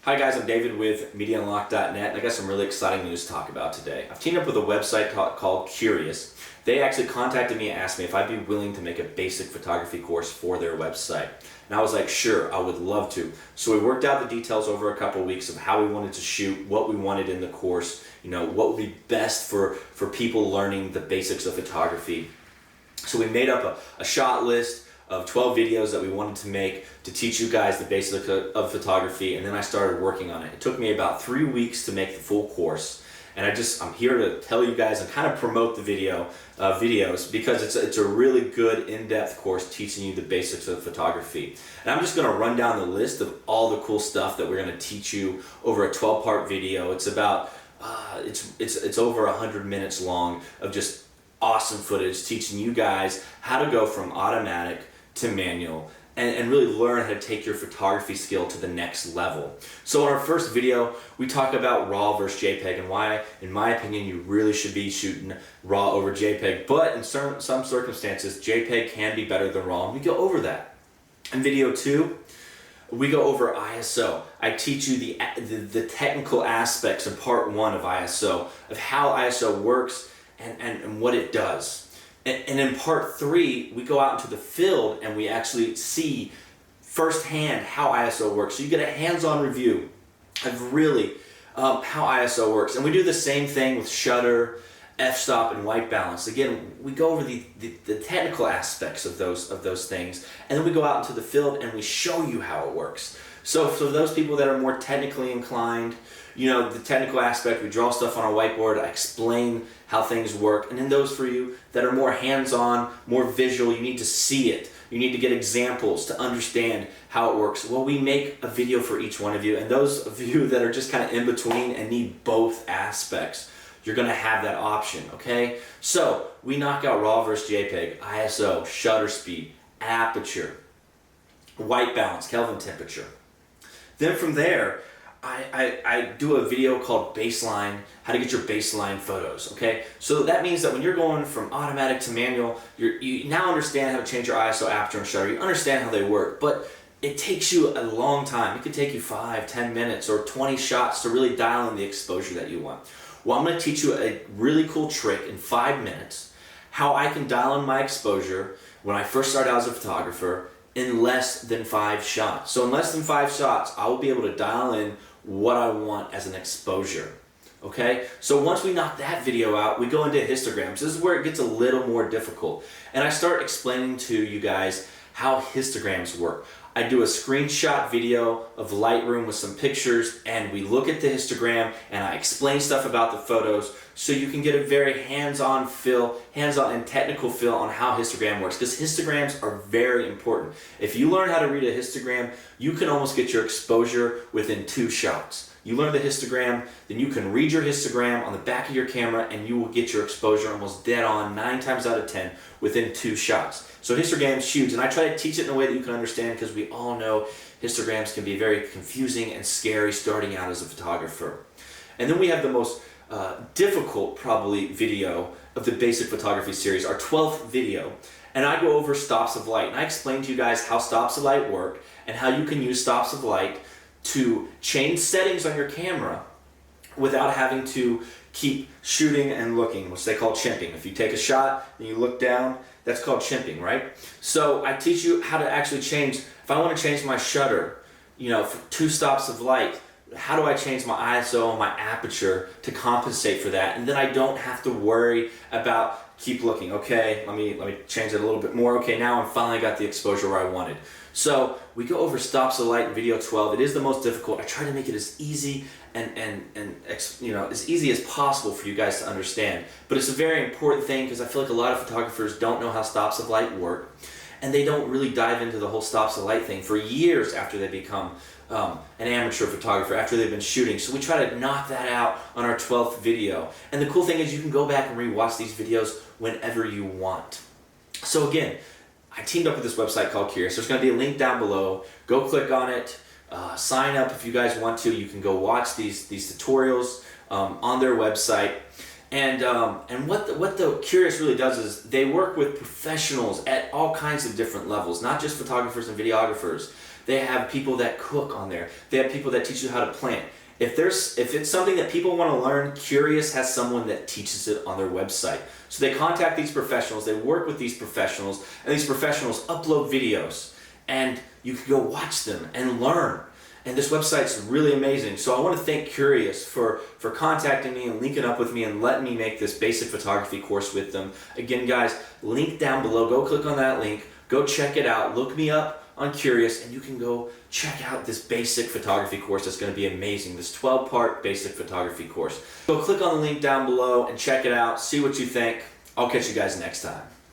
Hi guys, I'm David with MediaUnlock.net, and I got some really exciting news to talk about today. I've teamed up with a website called Curious. They actually contacted me and asked me if I'd be willing to make a basic photography course for their website. And I was like, sure, I would love to. So we worked out the details over a couple weeks of how we wanted to shoot, what we wanted in the course, what would be best for people learning the basics of photography. So we made up a shot list of 12 videos that we wanted to make to teach you guys the basics of photography, and then I started working on it. It took me about 3 weeks to make the full course, and I'm here to tell you guys and kind of promote the videos because it's a really good in-depth course teaching you the basics of photography. And I'm just going to run down the list of all the cool stuff that we're going to teach you over a 12-part video. It's about it's over 100 minutes long of just awesome footage teaching you guys how to go from automatic to manual and really learn how to take your photography skill to the next level. So in our first video, we talk about RAW versus JPEG and why, in my opinion, you really should be shooting RAW over JPEG. But in some circumstances, JPEG can be better than RAW, and we go over that. In video 2, we go over ISO. I teach you the technical aspects in part 1 of ISO, of how ISO works and what it does. And in part 3, we go out into the field and we actually see firsthand how ISO works. So you get a hands-on review of really how ISO works. And we do the same thing with shutter, f-stop, and white balance. Again, we go over the technical aspects of those things, and then we go out into the field and we show you how it works. So for those people that are more technically inclined, the technical aspect, we draw stuff on a whiteboard, I explain how things work. And then those for you that are more hands-on, more visual, you need to see it. You need to get examples to understand how it works. Well, we make a video for each one of you, and those of you that are just kind of in between and need both aspects, you're gonna have that option, okay? So we knock out RAW versus JPEG, ISO, shutter speed, aperture, white balance, Kelvin temperature. Then from there, I do a video called Baseline, how to get your baseline photos, okay? So that means that when you're going from automatic to manual, you now understand how to change your ISO, aperture, and shutter. You understand how they work, but it takes you a long time. It could take you 5, 10 minutes, or 20 shots to really dial in the exposure that you want. Well, I'm gonna teach you a really cool trick in 5 minutes, how I can dial in my exposure when I first started out as a photographer in less than 5 shots. So in less than 5 shots, I will be able to dial in what I want as an exposure, okay? So once we knock that video out, we go into histograms. This is where it gets a little more difficult. And I start explaining to you guys how histograms work. I do a screenshot video of Lightroom with some pictures, and we look at the histogram, and I explain stuff about the photos so you can get a very hands-on and technical feel on how histogram works, because histograms are very important. If you learn how to read a histogram, you can almost get your exposure within 2 shots. You learn the histogram, then you can read your histogram on the back of your camera, and you will get your exposure almost dead on 9 times out of 10 within 2 shots. So histogram's huge, and I try to teach it in a way that you can understand, because we all know histograms can be very confusing and scary starting out as a photographer. And then we have the most difficult probably video of the basic photography series, our 12th video, and I go over stops of light, and I explain to you guys how stops of light work and how you can use stops of light to change settings on your camera without having to keep shooting and looking, which they call chimping. If you take a shot and you look down, that's called chimping, right? So I teach you how to actually change. If I want to change my shutter, for 2 stops of light, how do I change my ISO and my aperture to compensate for that? And then I don't have to worry about keep looking. Okay, let me change it a little bit more. Okay, now I'm finally got the exposure where I wanted. So we go over stops of light in video 12. It is the most difficult. I try to make it as easy as easy as possible for you guys to understand. But it's a very important thing, because I feel like a lot of photographers don't know how stops of light work, and they don't really dive into the whole stops of light thing for years after they become an amateur photographer, after they've been shooting. So we try to knock that out on our 12th video. And the cool thing is you can go back and rewatch these videos whenever you want. So again, I teamed up with this website called Curious. There's going to be a link down below. Go click on it. Sign up if you guys want to. You can go watch these tutorials on their website. And what the Curious really does is they work with professionals at all kinds of different levels, not just photographers and videographers. They have people that cook on there. They have people that teach you how to plant. If it's something that people want to learn, Curious has someone that teaches it on their website. So they contact these professionals, they work with these professionals, and these professionals upload videos, and you can go watch them and learn. And this website's really amazing. So I want to thank Curious for contacting me and linking up with me and letting me make this basic photography course with them. Again, guys, link down below. Go click on that link. Go check it out. Look me up on Curious, and you can go check out this basic photography course that's going to be amazing. This 12-part basic photography course. Go click on the link down below and check it out. See what you think. I'll catch you guys next time.